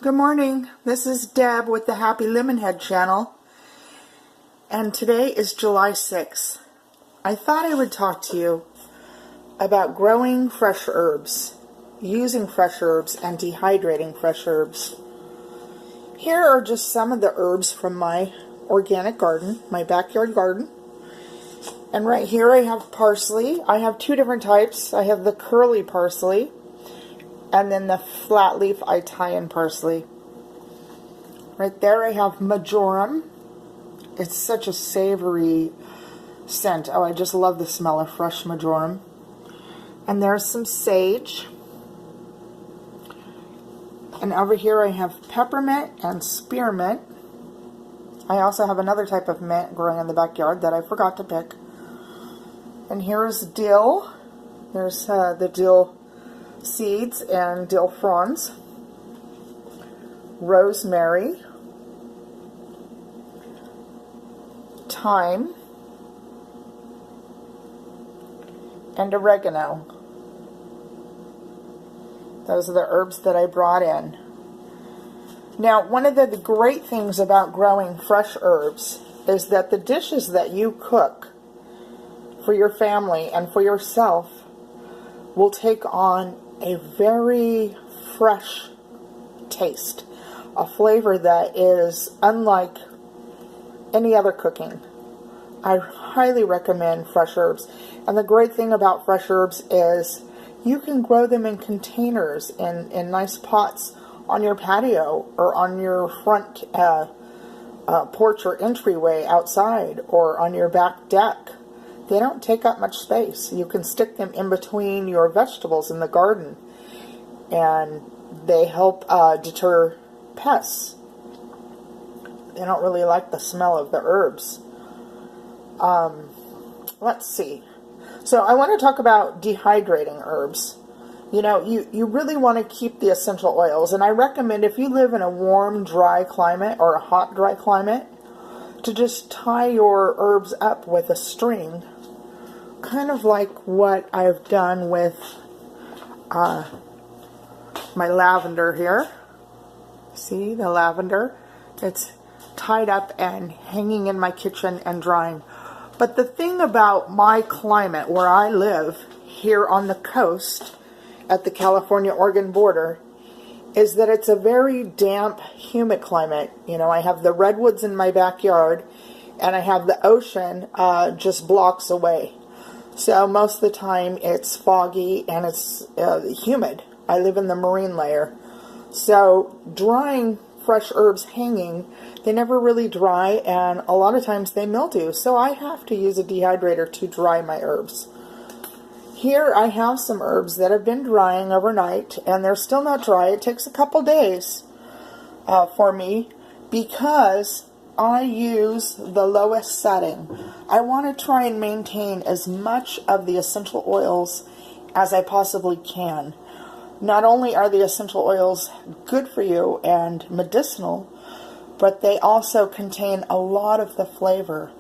Good morning. This is Deb with the Happy Lemonhead channel, and today is July 6th. I thought I would talk to you about growing fresh herbs, using fresh herbs, and dehydrating fresh herbs. Here are just some of the herbs from my organic garden, my backyard garden. And right here I have parsley. I have two different types. I have the curly parsley and then the flat leaf Italian parsley. Right there I have marjoram. It's such a savory scent. Oh, I just love the smell of fresh marjoram. And there's some sage. And over here I have peppermint and spearmint. I also have another type of mint growing in the backyard that I forgot to pick. And here's dill. There's the dill seeds and dill fronds. Rosemary. Thyme. And oregano. Those are the herbs that I brought in. Now, one of the great things about growing fresh herbs is that the dishes that you cook for your family and for yourself will take on a very fresh taste, a flavor that is unlike any other cooking. I highly recommend fresh herbs. And the great thing about fresh herbs is you can grow them in containers, in nice pots on your patio or on your front porch or entryway outside or on your back deck. They don't take up much space. You can stick them in between your vegetables in the garden, and they help deter pests. They don't really like the smell of the herbs. Let's see. So I want to talk about dehydrating herbs. You know, you really want to keep the essential oils, and I recommend if you live in a warm, dry climate or a hot, dry climate, to just tie your herbs up with a string, kind of like what I've done with my lavender here. See the lavender? It's tied up and hanging in my kitchen and drying. But the thing about my climate where I live here on the coast at the California-Oregon border is that it's a very damp, humid climate. You know, I have the redwoods in my backyard and I have the ocean just blocks away. So most of the time it's foggy and it's humid. I live in the marine layer. So drying fresh herbs hanging, they never really dry, and a lot of times they mildew. So I have to use a dehydrator to dry my herbs. Here I have some herbs that have been drying overnight and they're still not dry. It takes a couple days for me because I use the lowest setting. I want to try and maintain as much of the essential oils as I possibly can. Not only are the essential oils good for you and medicinal, but they also contain a lot of the flavor.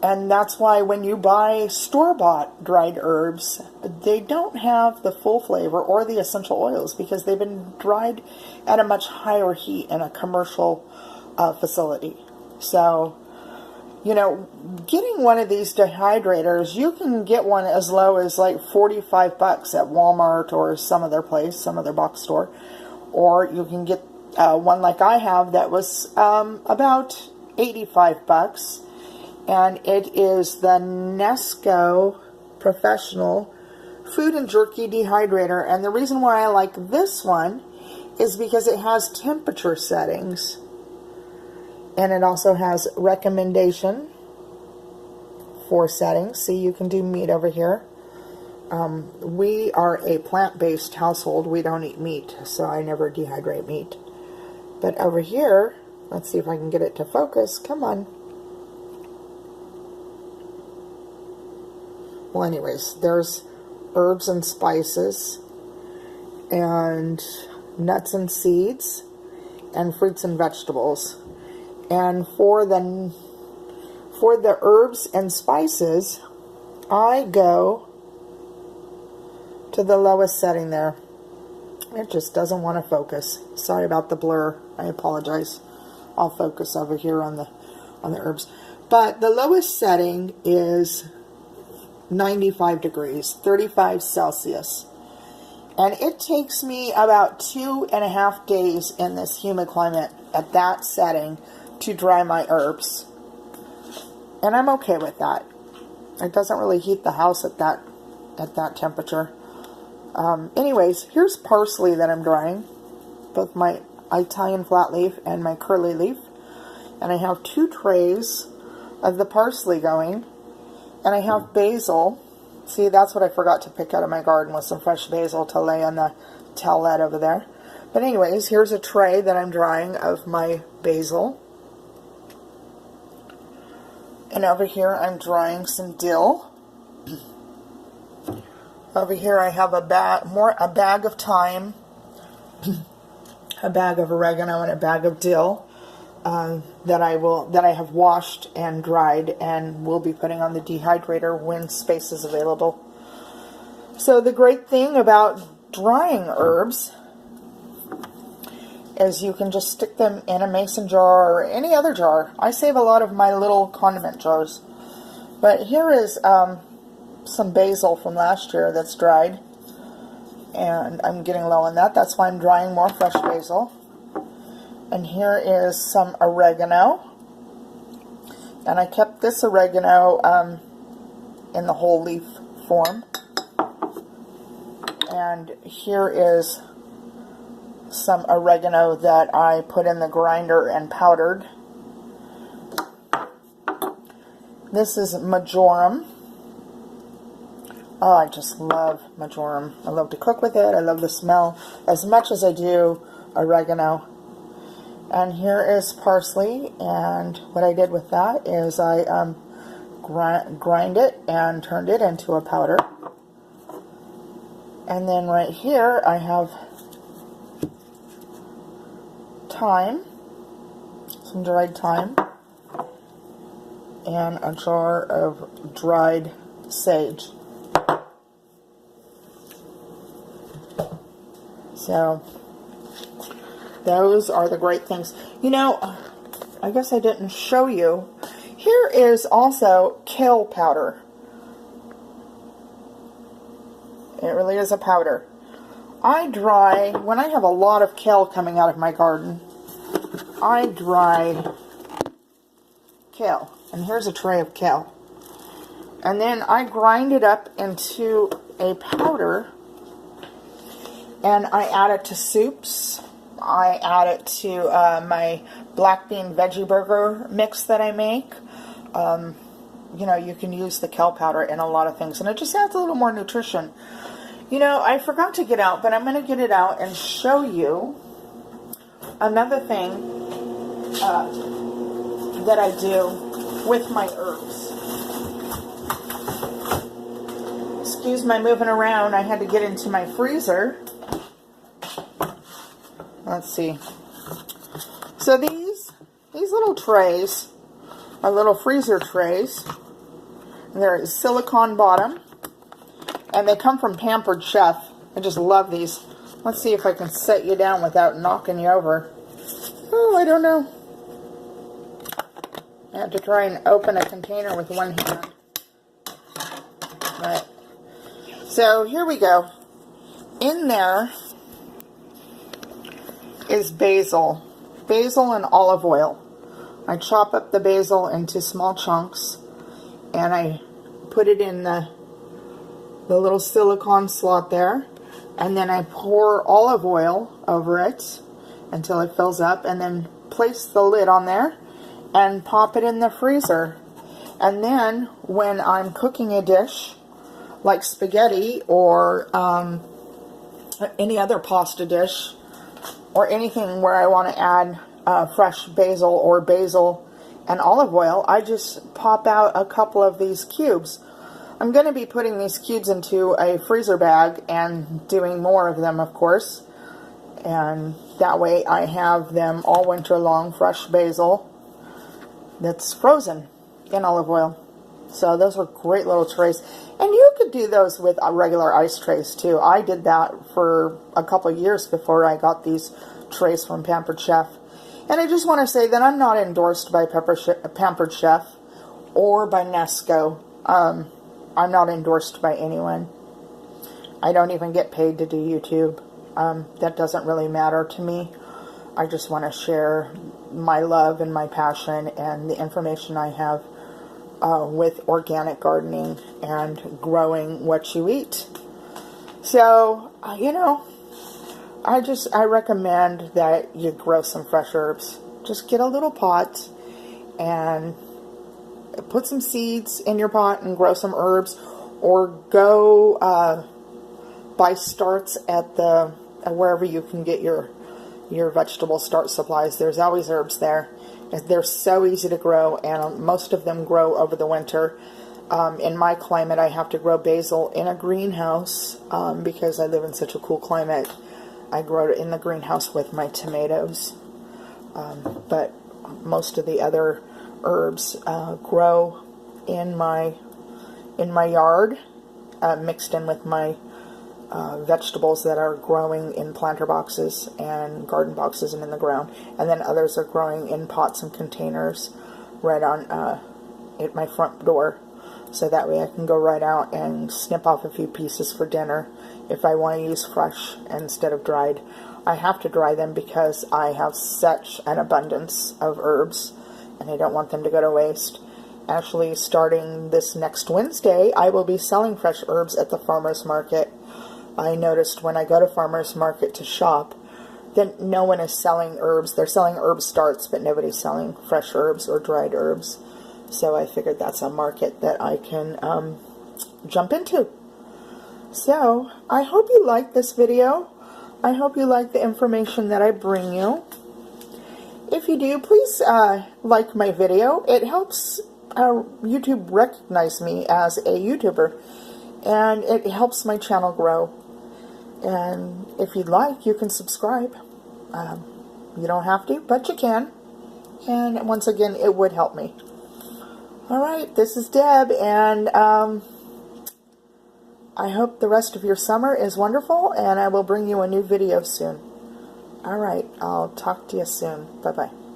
And that's why when you buy store-bought dried herbs, they don't have the full flavor or the essential oils because they've been dried at a much higher heat in a commercial facility. So, you know, getting one of these dehydrators, you can get one as low as like $45 at Walmart or some other place, some other box store. Or you can get one like I have that was about $85. And it is the Nesco Professional Food and Jerky Dehydrator. And the reason why I like this one is because it has temperature settings. And it also has recommendation for settings. See, you can do meat over here. We are a plant-based household. We don't eat meat, so I never dehydrate meat. But over here, let's see if I can get it to focus. Come on. Well, anyways, there's herbs and spices and nuts and seeds and fruits and vegetables. And for the herbs and spices, I go to the lowest setting there. It just doesn't want to focus. Sorry about the blur. I apologize. I'll focus over here on the herbs. But the lowest setting is 95 degrees, 35 Celsius. And it takes me about 2.5 days in this humid climate at that setting to dry my herbs. And I'm okay with that. It doesn't really heat the house at that temperature. Anyways, here's parsley that I'm drying, both my Italian flat leaf and my curly leaf. And I have 2 trays of the parsley going, and I have basil. See, that's what I forgot to pick out of my garden, was some fresh basil to lay on the towelette over there. But anyways, here's a tray that I'm drying of my basil. And over here I'm drying some dill. Over here I have a bag of thyme, a bag of oregano, and a bag of dill that I have washed and dried and will be putting on the dehydrator when space is available. So the great thing about drying herbs is you can just stick them in a mason jar or any other jar. I save a lot of my little condiment jars. But here is some basil from last year that's dried, and I'm getting low on that. That's why I'm drying more fresh basil. And here is some oregano, and I kept this oregano in the whole leaf form. And here is some oregano that I put in the grinder and powdered. This is marjoram. Oh, I just love marjoram. I love to cook with it. I love the smell as much as I do oregano. And here is parsley, and what I did with that is I grind it and turned it into a powder. And then right here I have thyme, some dried thyme, and a jar of dried sage. So those are the great things. You know, I guess I didn't show you. Here is also kale powder. It really is a powder. I dry, when I have a lot of kale coming out of my garden, I dry kale. And here's a tray of kale. And then I grind it up into a powder, and I add it to soups. I add it to my black bean veggie burger mix that I make. You know, you can use the kale powder in a lot of things, and it just adds a little more nutrition. You know, I forgot to get out, but I'm going to get it out and show you another thing that I do with my herbs. Excuse my moving around. I had to get into my freezer. Let's see. So these little trays are little freezer trays. They're silicone bottom, and they come from Pampered Chef. I just love these. Let's see if I can set you down without knocking you over. Oh, I don't know. I have to try and open a container with one hand. Right. So here we go. In there is basil. Basil and olive oil. I chop up the basil into small chunks, and I put it in the little silicone slot there, and then I pour olive oil over it until it fills up, and then place the lid on there and pop it in the freezer. And then when I'm cooking a dish like spaghetti or any other pasta dish, or anything where I want to add fresh basil or basil and olive oil, I just pop out a couple of these cubes. I'm going to be putting these cubes into a freezer bag and doing more of them, of course. And that way I have them all winter long, fresh basil that's frozen in olive oil. So those are great little trays. And you could could do those with regular ice trays too. I did that for a couple of years before I got these trays from Pampered Chef. And I just want to say that I'm not endorsed by Pampered Chef or by Nesco. I'm not endorsed by anyone. I don't even get paid to do YouTube. That doesn't really matter to me. I just want to share my love and my passion and the information I have with organic gardening and growing what you eat. So, you know, I recommend that you grow some fresh herbs. Just get a little pot and put some seeds in your pot and grow some herbs, or go buy starts at the wherever you can get your vegetable start supplies. There's always herbs there. They're so easy to grow, and most of them grow over the winter. In my climate, I have to grow basil in a greenhouse because I live in such a cool climate. I grow it in the greenhouse with my tomatoes. But most of the other herbs grow in my yard, mixed in with my vegetables that are growing in planter boxes and garden boxes and in the ground. And then others are growing in pots and containers right on at my front door. So that way I can go right out and snip off a few pieces for dinner if I want to use fresh instead of dried. I have to dry them because I have such an abundance of herbs and I don't want them to go to waste. Actually, starting this next Wednesday, I will be selling fresh herbs at the farmer's market. I noticed when I go to farmer's market to shop that no one is selling herbs. They're selling herb starts, but nobody's selling fresh herbs or dried herbs. So I figured that's a market that I can jump into. So I hope you like this video. I hope you like the information that I bring you. If you do, please like my video. It helps YouTube recognize me as a YouTuber, and it helps my channel grow. And if you'd like, you can subscribe. You don't have to, but you can. And once again, it would help me. Alright, this is Deb, and I hope the rest of your summer is wonderful, and I will bring you a new video soon. Alright, I'll talk to you soon. Bye-bye.